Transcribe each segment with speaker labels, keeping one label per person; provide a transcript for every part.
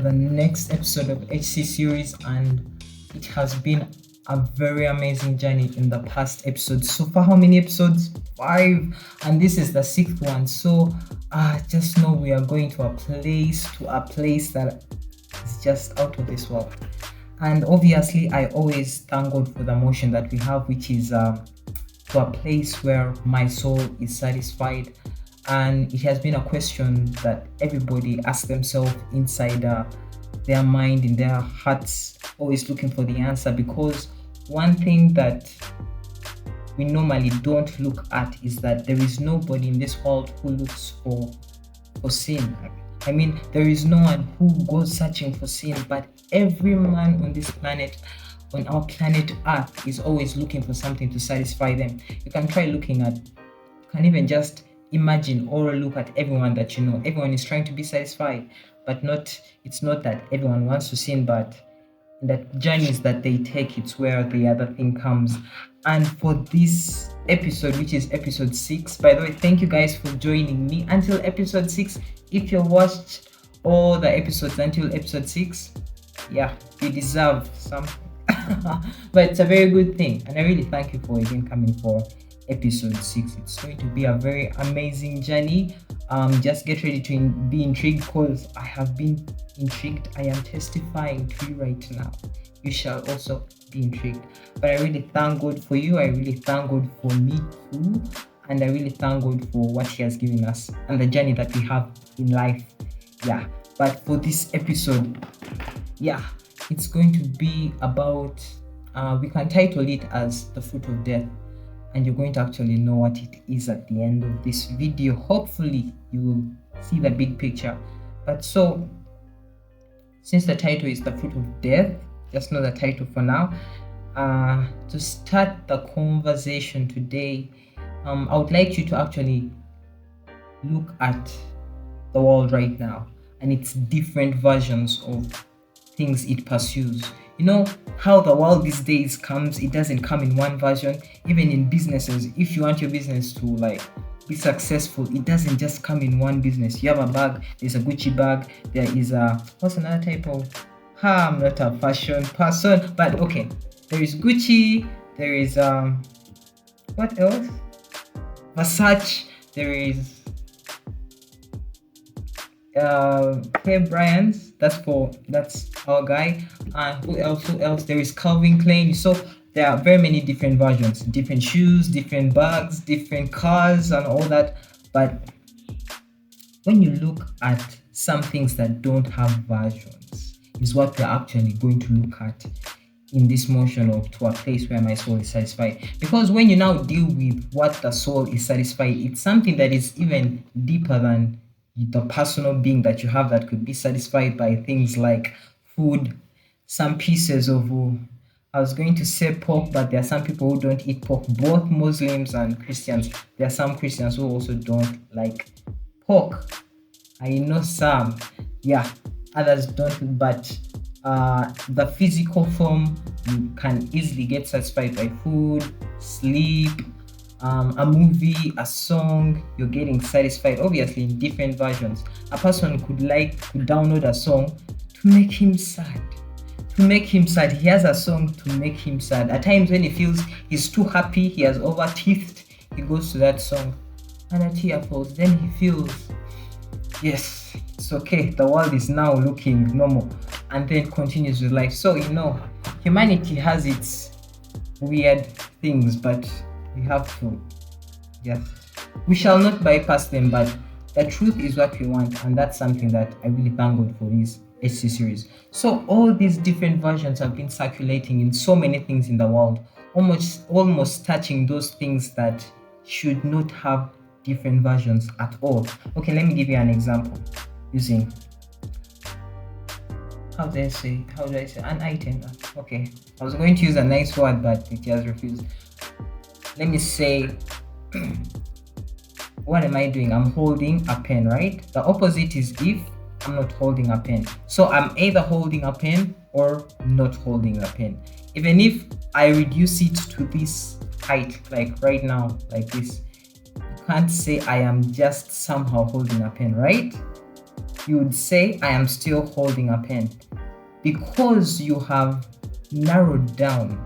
Speaker 1: the next episode of HCseries, and it has been a very amazing journey in the past episodes. So far, how many episodes? 5, and this is the 6th one. So just know we are going to a place that is just out of this world. And obviously, I always thank God for the motion that we have, which is to a place where my soul is satisfied. And it has been a question that everybody asks themselves inside their mind, in their hearts, always looking for the answer. Because one thing that we normally don't look at is that there is nobody in this world who looks for sin. I mean, there is no one who goes searching for sin, but every man on this planet, on our planet Earth, is always looking for something to satisfy them. You can try looking at, you can even just imagine or look at everyone that you know. Everyone is trying to be satisfied, but it's not that everyone wants to sin, but in that journeys that they take, it's where the other thing comes. And for this episode, which is episode 6, by the way, thank you guys for joining me until episode 6. If you watched all the episodes until episode 6, yeah, you deserve something. But it's a very good thing, and I really thank you for again coming for episode 6. It's going to be a very amazing journey. Just get ready to be intrigued, because I have been intrigued. I am testifying to you right now. You shall also be intrigued. But I really thank God for you. I really thank God for me too, and I really thank God for what He has given us and the journey that we have in life. Yeah. But for this episode, yeah, it's going to be about, we can title it as The Fruit of Death, and you're going to actually know what it is at the end of this video. Hopefully you will see the big picture. But so, since the title is The Fruit of Death, just know the title for now. To start the conversation today, I would like you to actually look at the world right now and its different versions of things it pursues. You know how the world these days comes, it doesn't come in one version. Even in businesses, if you want your business to be successful, it doesn't just come in one business. You have a bag, there's a Gucci bag, there is what's another type of, I'm not a fashion person, but okay, there is Gucci, there is what else, Versace, there is Clay Bryant's, that's our guy. And who else? There is Calvin Klein. So there are very many different versions, different shoes, different bags, different cars, and all that. But when you look at some things that don't have versions, is what we're actually going to look at in this motion of to a place where my soul is satisfied. Because when you now deal with what the soul is satisfied, it's something that is even deeper than the personal being that you have, that could be satisfied by things like food, some pieces of, I was going to say pork, but there are some people who don't eat pork, both Muslims and Christians. There are some Christians who also don't like pork. I know some, yeah, others don't, but the physical form, you can easily get satisfied by food, sleep, a movie, a song. You're getting satisfied, obviously, in different versions. A person could download a song to make him sad. He has a song to make him sad. At times when he feels he's too happy, he has overteethed, he goes to that song and a tear falls. Then he feels, yes, it's okay, the world is now looking normal, and then continues with life. So humanity has its weird things, but we have to, yes, we shall not bypass them, but the truth is what we want, and that's something that I really thank God for this HCseries. So all these different versions have been circulating in so many things in the world, almost touching those things that should not have different versions at all. Okay, let me give you an example using, how do I say an item. Okay, I was going to use a nice word, but it has refused. Let me say, what am I doing? I'm holding a pen, right? The opposite is if I'm not holding a pen. So I'm either holding a pen or not holding a pen. Even if I reduce it to this height, like right now, like this, you can't say I am just somehow holding a pen, right? you would say, I am still holding a pen. Because you have narrowed down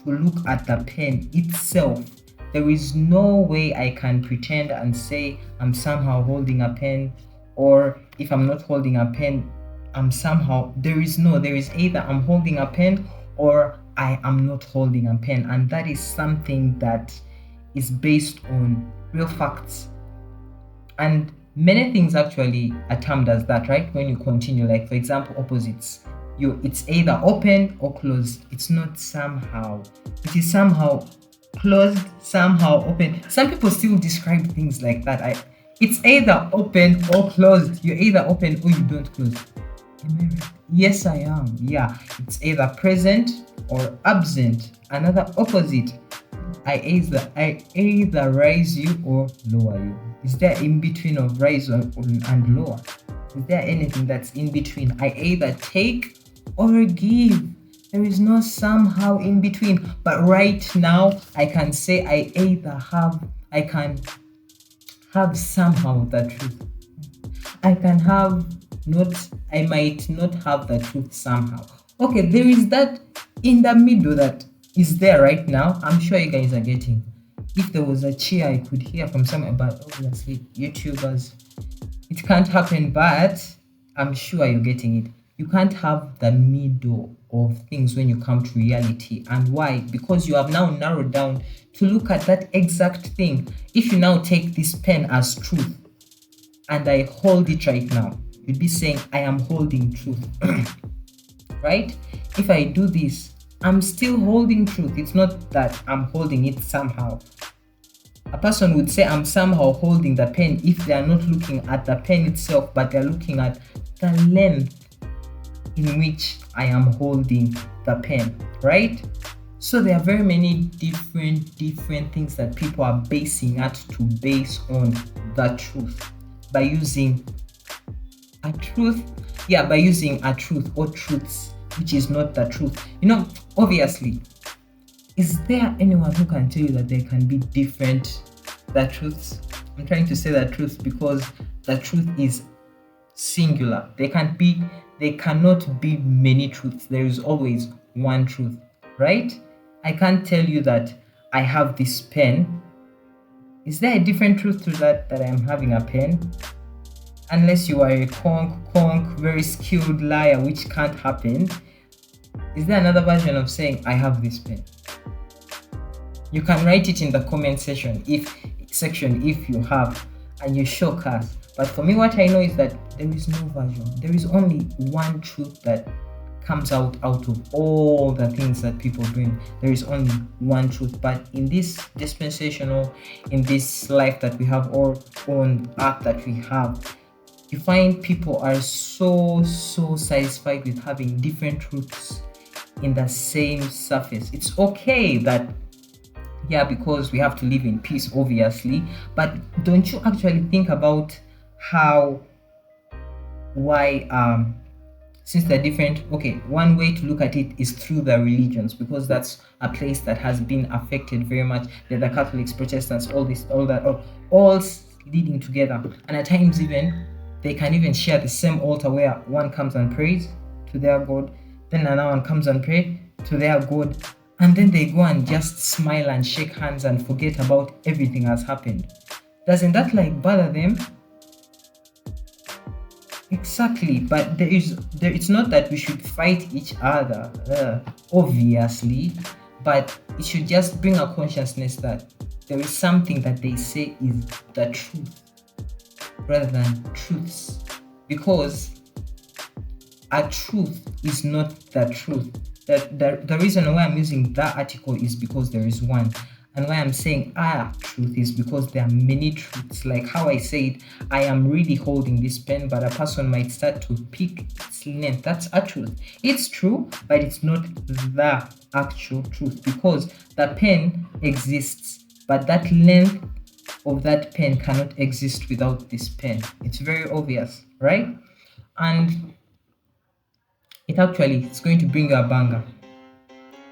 Speaker 1: to look at the pen itself, there is no way I can pretend and say I'm somehow holding a pen, or if I'm not holding a pen, I'm somehow, there is either I'm holding a pen or I am not holding a pen. And that is something that is based on real facts. And many things actually are termed as that, right? When you continue, like for example, opposites. It's either open or closed. It's not somehow. It is somehow closed, somehow open. Some people still describe things like that. It's either open or closed. You're either open or you don't close. Am I right? Yes, I am. Yeah. It's either present or absent. Another opposite. I either rise you or lower you. Is there in between of rise and lower? Is there anything that's in between? I either take or give. There is no somehow in between. But right now, I can say I can have somehow the truth. I can have not, I might not have the truth somehow. Okay, there is that in the middle that is there right now. I'm sure you guys are getting. If there was a cheer I could hear from somewhere, but obviously YouTubers, it can't happen, but I'm sure you're getting it. You can't have the middle of things when you come to reality. And why? Because you have now narrowed down to look at that exact thing. If you now take this pen as truth and I hold it right now, you'd be saying, I am holding truth. Right? If I do this, I'm still holding truth. It's not that I'm holding it somehow. A person would say I'm somehow holding the pen if they are not looking at the pen itself, but they're looking at the length in which I am holding the pen, right? So there are very many different things that people are basing at to base on the truth by using a truth or truths, which is not the truth. Obviously, is there anyone who can tell you that there can be different the truths? I'm trying to say the truth because the truth is singular. There cannot be many truths. There is always one truth, right? I can't tell you that I have this pen. Is there a different truth to that I am having a pen? Unless you are a very skilled liar, which can't happen. Is there another version of saying I have this pen? You can write it in the comment section if you have, and you shock us. But for me, what I know is that there is no version. There is only one truth that comes out of all the things that people bring. There is only one truth. But in this dispensational, in this life that we have, or on earth that we have, you find people are so satisfied with having different truths in the same surface. It's okay that, yeah, because we have to live in peace, obviously, but don't you actually think about why since they're different? Okay, one way to look at it is through the religions, because that's a place that has been affected very much. The Catholics, Protestants, all that, all leading together, and at times even they can even share the same altar where one comes and prays to their God, then another one comes and pray to their God, and then they go and just smile and shake hands and forget about everything has happened. Doesn't that bother them? Exactly, but it's not that we should fight each other, obviously, but it should just bring a consciousness that there is something that they say is the truth rather than truths, because a truth is not the truth. The reason why I'm using that article is because there is one, and why I'm saying truth is because there are many truths. Like how I said, I am really holding this pen, but a person might start to pick its length. That's a truth. It's true, but it's not the actual truth, because the pen exists, but that length of that pen cannot exist without this pen. It's very obvious, right? And it's going to bring you a banger.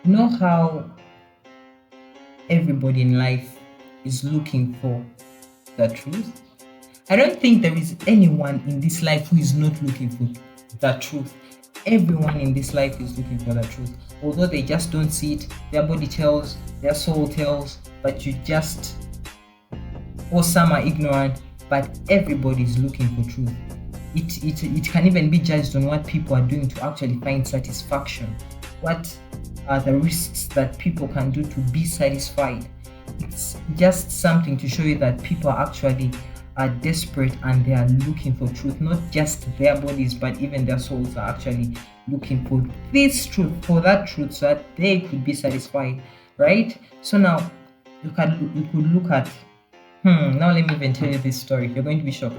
Speaker 1: You know how everybody in life is looking for the truth? I don't think there is anyone in this life who is not looking for the truth. Everyone in this life is looking for the truth. Although they just don't see it, their body tells, their soul tells, but you just, or some are ignorant, but everybody is looking for truth. It can even be judged on what people are doing to actually find satisfaction. What are the risks that people can do to be satisfied? It's just something to show you that people are actually desperate and they are looking for truth. Not just their bodies, but even their souls are actually looking for this truth, for that truth, so that they could be satisfied, right? So now you could look at now let me even tell you this story. You're going to be shocked.